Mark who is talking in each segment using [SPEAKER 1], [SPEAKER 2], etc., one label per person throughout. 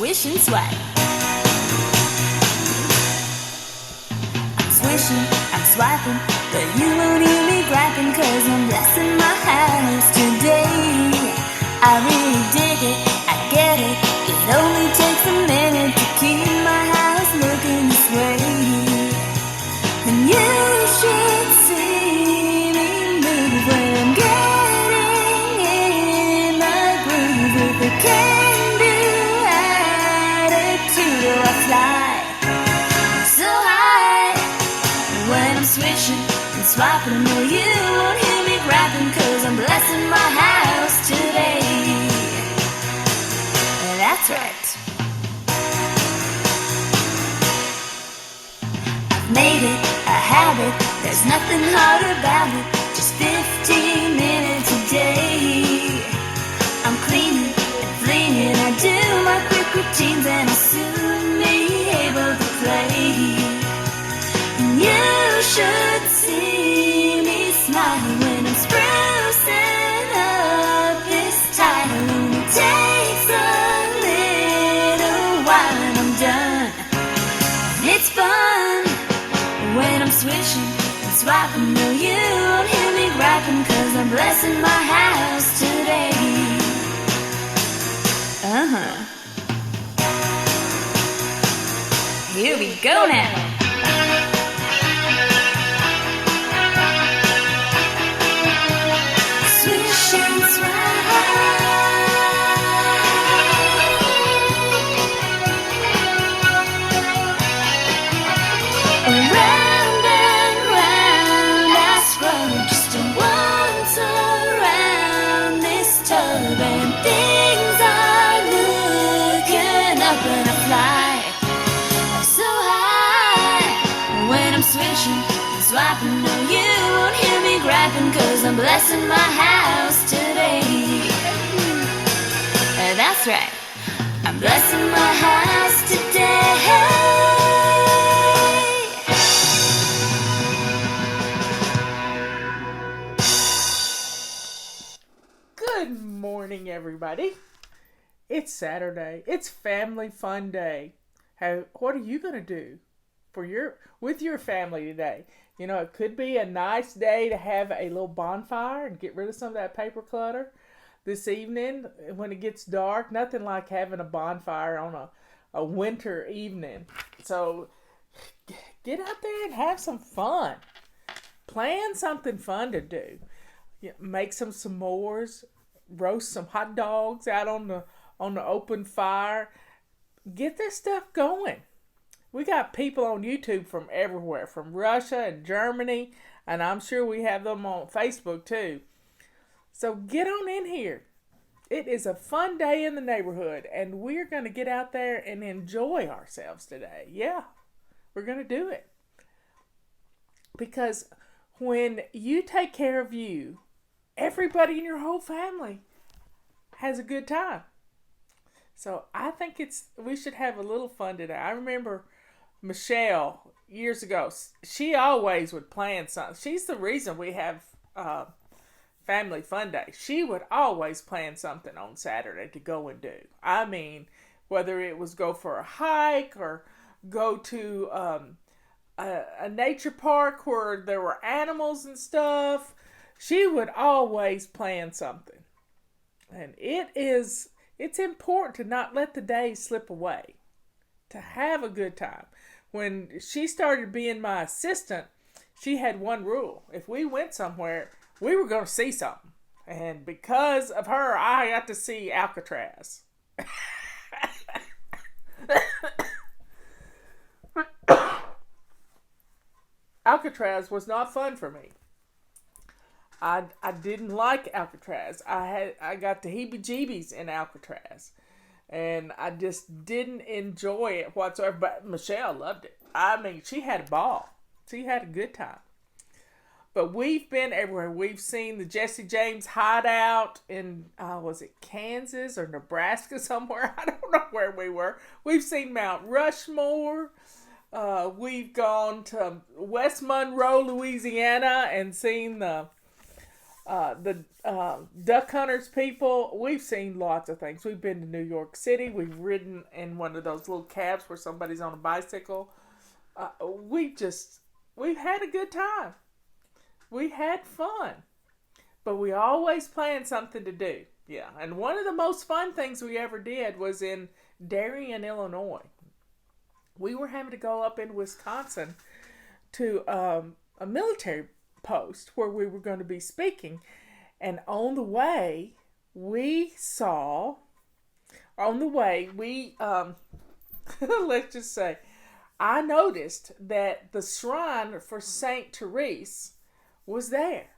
[SPEAKER 1] swish and swipe. I'm swishing, I'm swiping, but you won't hear me griping, cause I'm blessing my house today. I really dig it, I get it, it only takes a minute to keep my house looking this way. And you should see me move when I'm getting in the groove. With a can-do attitude, or I fly so high. When I'm swishing and swiping, no, you won't hear me griping, cause I'm blessing my house today. That's right. I've made it a habit, there's nothing hard about it. Just 15 minutes a day. I'm cleaning and flinging, I do my quick routines, and I'll soon be able to play. And you should see me smile when I'm sprucing up this title. And it takes a little while and I'm done. It's fun when I'm swishing and swiping. No, you won't hear me griping, cause I'm blessing my house today. Here we go now. Swish and swipe. Around and round I scrub, just once around this tub, and things are looking up, and I fly so high. When I'm swishing and swiping, no, you won't hear me griping, cause I'm blessing my house today. That's right, I'm blessing my house today.
[SPEAKER 2] Good morning, everybody. It's Saturday. It's Family Fun Day. What are you going to do with your family today? You know, it could be a nice day to have a little bonfire and get rid of some of that paper clutter. This evening, when it gets dark, nothing like having a bonfire on a winter evening. So get out there and have some fun. Plan something fun to do. Make some s'mores, roast some hot dogs out on the open fire. Get this stuff going. We got people on YouTube from everywhere, from Russia and Germany, and I'm sure we have them on Facebook too. So get on in here. It is a fun day in the neighborhood, and we're going to get out there and enjoy ourselves today. Yeah, we're going to do it. Because when you take care of you, everybody in your whole family has a good time. So I think we should have a little fun today. I remember Michelle years ago. She always would plan something. She's the reason we have Family Fun Day. She would always plan something on Saturday to go and do. I mean, whether it was go for a hike or go to a nature park where there were animals and stuff. She would always plan something. And it's important to not let the day slip away. To have a good time. When she started being my assistant, she had one rule. If we went somewhere, we were going to see something. And because of her, I got to see Alcatraz. Alcatraz was not fun for me. I didn't like Alcatraz. I got the heebie-jeebies in Alcatraz. And I just didn't enjoy it whatsoever. But Michelle loved it. I mean, she had a ball. She had a good time. But we've been everywhere. We've seen the Jesse James hideout in, was it Kansas or Nebraska somewhere? I don't know where we were. We've seen Mount Rushmore. We've gone to West Monroe, Louisiana, and seen the The duck hunters people, we've seen lots of things. We've been to New York City. We've ridden in one of those little cabs where somebody's on a bicycle. Uh, we just, we've had a good time. We had fun. But we always planned something to do. Yeah. And one of the most fun things we ever did was in Darien, Illinois. We were having to go up in Wisconsin to a military post where we were going to be speaking. And on the way, we saw, on the way, we, let's just say, I noticed that the shrine for Saint Therese was there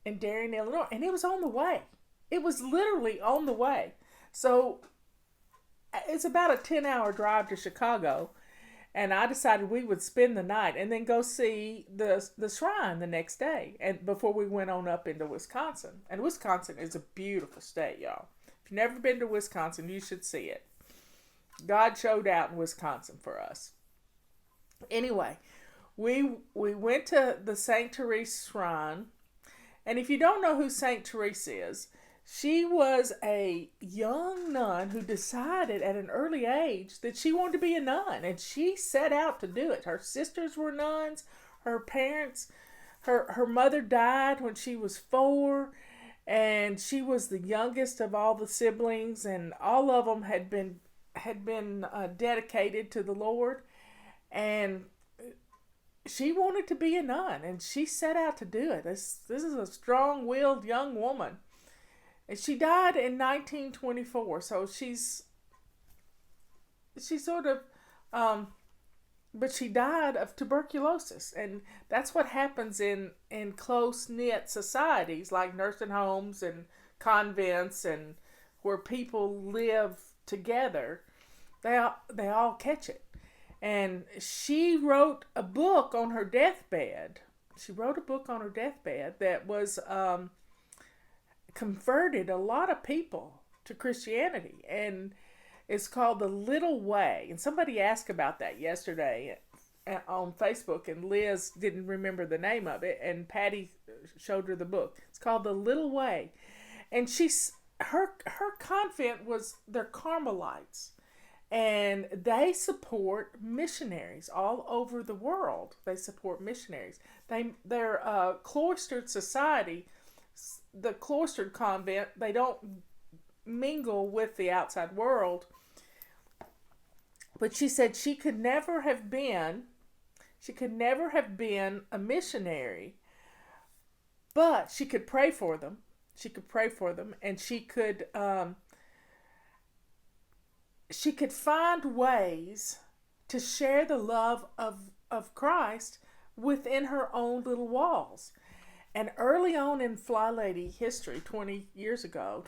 [SPEAKER 2] in Darien, Illinois, and it was on the way. It was literally on the way. So it's about a 10-hour drive to Chicago, and I decided we would spend the night and then go see the shrine the next day, and before we went on up into Wisconsin. And Wisconsin is a beautiful state, y'all. If you've never been to Wisconsin, you should see it. God showed out in Wisconsin for us. Anyway, we went to the Saint Therese shrine, and if you don't know who Saint Therese is, she was a young nun who decided at an early age that she wanted to be a nun, and she set out to do it. Her sisters were nuns. Her parents, her mother died when she was 4, and she was the youngest of all the siblings, and all of them had been dedicated to the Lord, and she wanted to be a nun, and she set out to do it. This is a strong-willed young woman. And she died in 1924, so she's sort of, but she died of tuberculosis, and that's what happens in close-knit societies like nursing homes and convents and where people live together. They all catch it. And she wrote a book on her deathbed. She wrote a book on her deathbed that was converted a lot of people to Christianity. And it's called The Little Way. And somebody asked about that yesterday on Facebook, and Liz didn't remember the name of it. And Patty showed her the book. It's called The Little Way. And her convent was, they're Carmelites. And they support missionaries all over the world. They support missionaries. They're a cloistered society. The cloistered convent, they don't mingle with the outside world. But she said she could never have been a missionary, but she could pray for them. And she could find ways to share the love of Christ within her own little walls. And early on in FlyLady history, 21 years ago,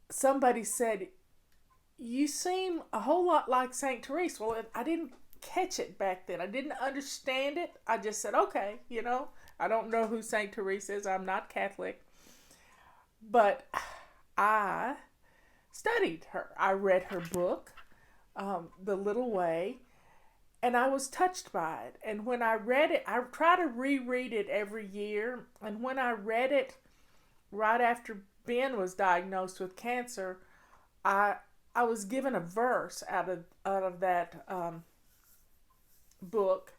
[SPEAKER 2] somebody said, "You seem a whole lot like St. Therese." Well, I didn't catch it back then. I didn't understand it. I just said, okay, I don't know who St. Therese is. I'm not Catholic. But I studied her. I read her book, The Little Way, and I was touched by it. And when I read it, I try to reread it every year. And when I read it right after Ben was diagnosed with cancer, I was given a verse out of that book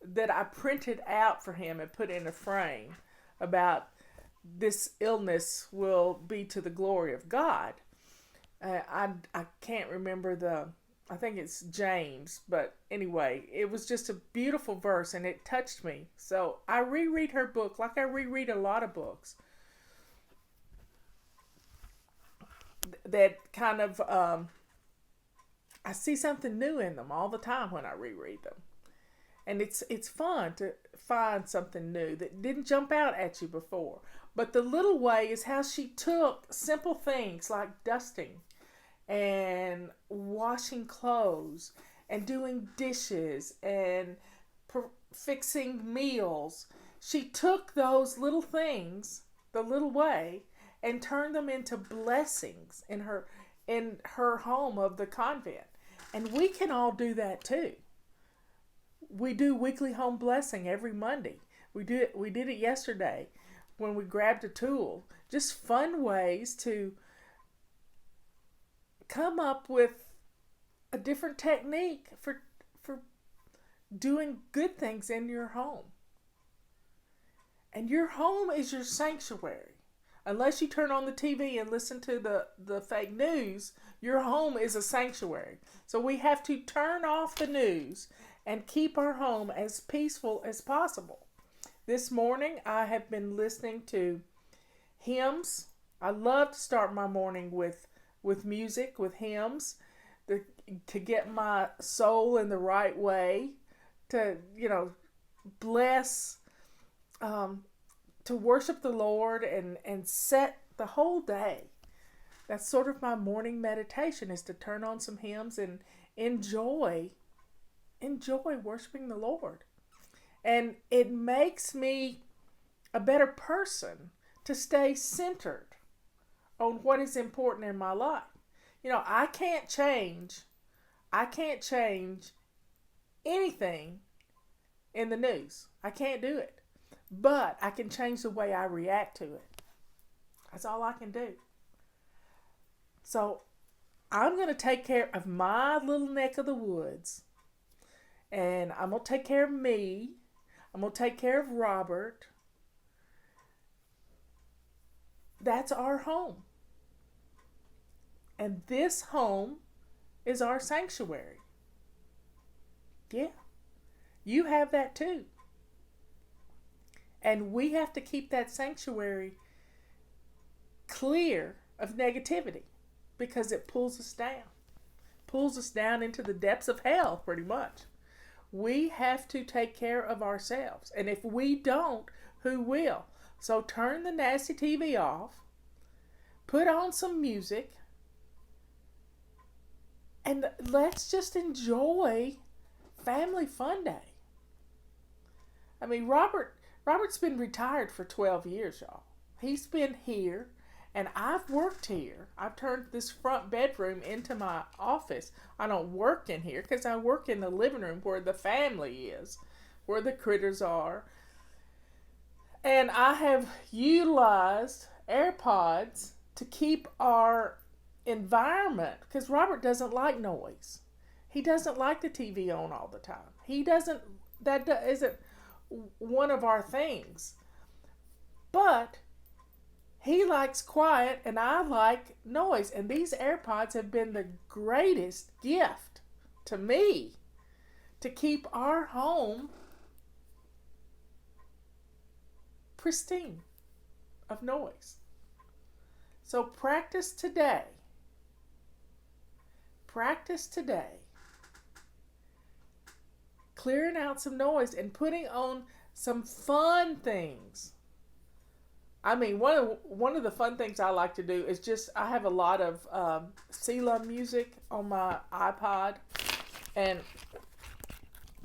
[SPEAKER 2] that I printed out for him and put in a frame about this illness will be to the glory of God. I can't remember I think it's James, but anyway, it was just a beautiful verse and it touched me. So I reread her book like I reread a lot of books that kind of, I see something new in them all the time when I reread them. And it's fun to find something new that didn't jump out at you before. But The Little Way is how she took simple things like dusting and washing clothes and doing dishes and fixing meals. She took those little things, the little way, and turned them into blessings in her home of the convent. And we can all do that too. We do weekly home blessing every Monday. We did it yesterday when we grabbed a tool. Just fun ways to come up with a different technique for doing good things in your home. And your home is your sanctuary. Unless you turn on the TV and listen to the fake news, your home is a sanctuary. So we have to turn off the news and keep our home as peaceful as possible. This morning I have been listening to hymns. I love to start my morning with music, with hymns, to get my soul in the right way, to bless, to worship the Lord and set the whole day. That's sort of my morning meditation, is to turn on some hymns and enjoy worshiping the Lord. And it makes me a better person to stay centered on what is important in my life. I can't change anything in the news. I can't do it. But I can change the way I react to it. That's all I can do. So I'm going to take care of my little neck of the woods. And I'm going to take care of me. I'm going to take care of Robert. That's our home. And this home is our sanctuary. Yeah. You have that too. And we have to keep that sanctuary clear of negativity, because it pulls us down. Pulls us down into the depths of hell, pretty much. We have to take care of ourselves. And if we don't, who will? So turn the nasty TV off. Put on some music. And let's just enjoy Family Fun Day. I mean, Robert's been retired for 12 years, y'all. He's been here, and I've worked here. I've turned this front bedroom into my office. I don't work in here because I work in the living room where the family is, where the critters are. And I have utilized AirPods to keep our environment, because Robert doesn't like noise. He doesn't like the TV on all the time. That isn't one of our things. But he likes quiet and I like noise. And these AirPods have been the greatest gift to me to keep our home pristine of noise. So practice today. Clearing out some noise and putting on some fun things. I mean, one of the fun things I like to do is I have a lot of Selah music on my iPod, and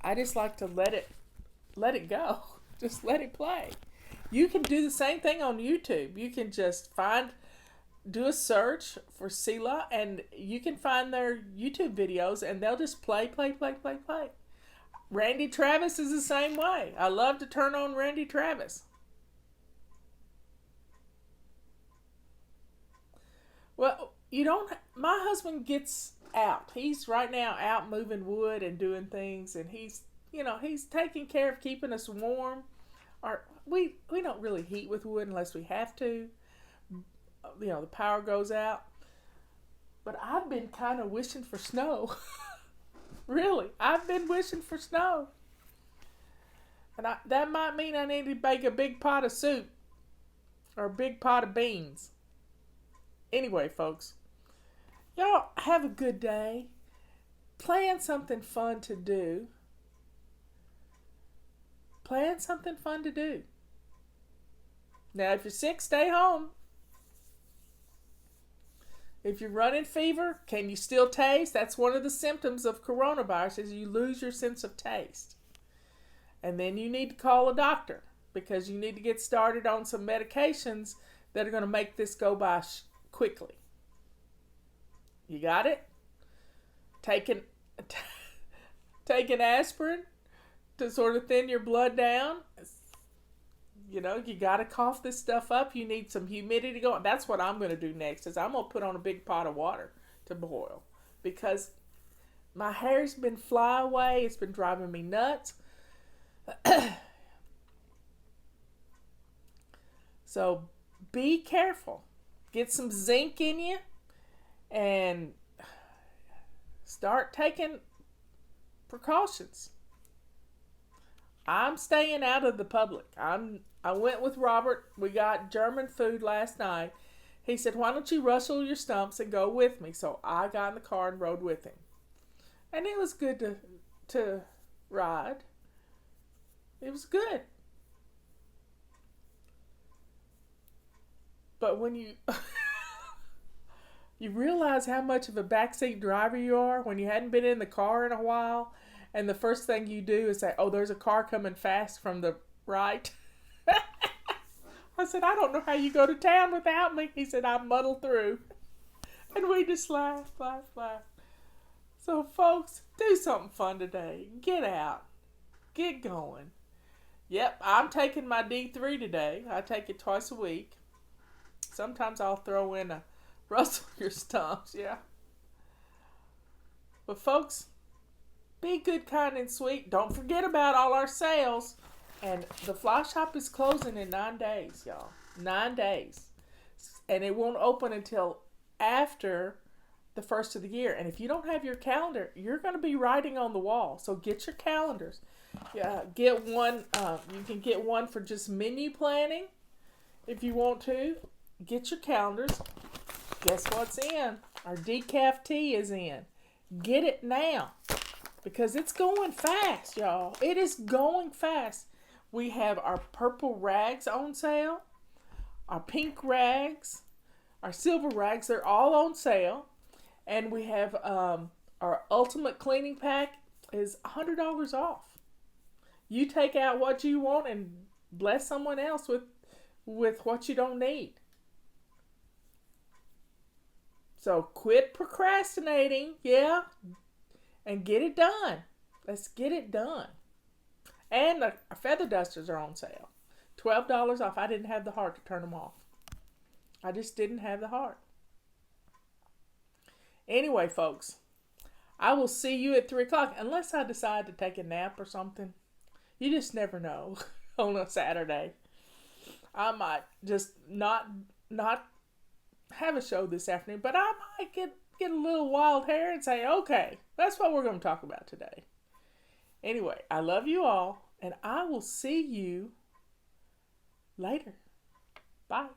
[SPEAKER 2] I just like to let it go. Just let it play. You can do the same thing on YouTube. You can just do a search for Selah, and you can find their YouTube videos, and they'll just play. Randy Travis is the same way. I love to turn on Randy Travis. Well, my husband gets out. He's right now out moving wood and doing things, and he's taking care of keeping us warm. We don't really heat with wood unless we have to. The power goes out. But I've been kind of wishing for snow. Really, I've been wishing for snow. And that might mean I need to bake a big pot of soup or a big pot of beans. Anyway, folks, y'all have a good day. Plan something fun to do. Now, if you're sick, stay home. If you're running fever, can you still taste? That's one of the symptoms of coronavirus, is you lose your sense of taste. And then you need to call a doctor, because you need to get started on some medications that are going to make this go by quickly. You got it? Take an aspirin to sort of thin your blood down. You got to cough this stuff up. You need some humidity going. That's what I'm going to do next. Is I'm going to put on a big pot of water to boil because my hair's been fly away. It's been driving me nuts. So be careful. Get some zinc in you and start taking precautions. I'm staying out of the public. I went with Robert. We got German food last night. He said, "Why don't you rustle your stumps and go with me?" So I got in the car and rode with him. And it was good to ride. It was good. But when you you realize how much of a backseat driver you are when you hadn't been in the car in a while, and the first thing you do is say, "Oh, there's a car coming fast from the right." I said, "I don't know how you go to town without me." He said, "I muddle through." And we just laughed. So, folks, do something fun today. Get out. Get going. Yep, I'm taking my D3 today. I take it twice a week. Sometimes I'll throw in a rustle your stumps, yeah. But, folks, be good, kind, and sweet. Don't forget about all our sales. And the fly shop is closing in 9 days, y'all. 9 days. And it won't open until after the first of the year. And if you don't have your calendar, you're going to be writing on the wall. So get your calendars. Get one. You can get one for just menu planning if you want to. Get your calendars. Guess what's in? Our decaf tea is in. Get it now. Because it's going fast, y'all. It is going fast. We have our purple rags on sale, our pink rags, our silver rags. They're all on sale. And we have our ultimate cleaning pack is $100 off. You take out what you want and bless someone else with what you don't need. So quit procrastinating, yeah, and get it done. Let's get it done. And the feather dusters are on sale. $12 off. I didn't have the heart to turn them off. I just didn't have the heart. Anyway, folks, I will see you at 3 o'clock unless I decide to take a nap or something. You just never know on a Saturday. I might just not have a show this afternoon, but I might get a little wild hair and say, okay, that's what we're going to talk about today. Anyway, I love you all, and I will see you later. Bye.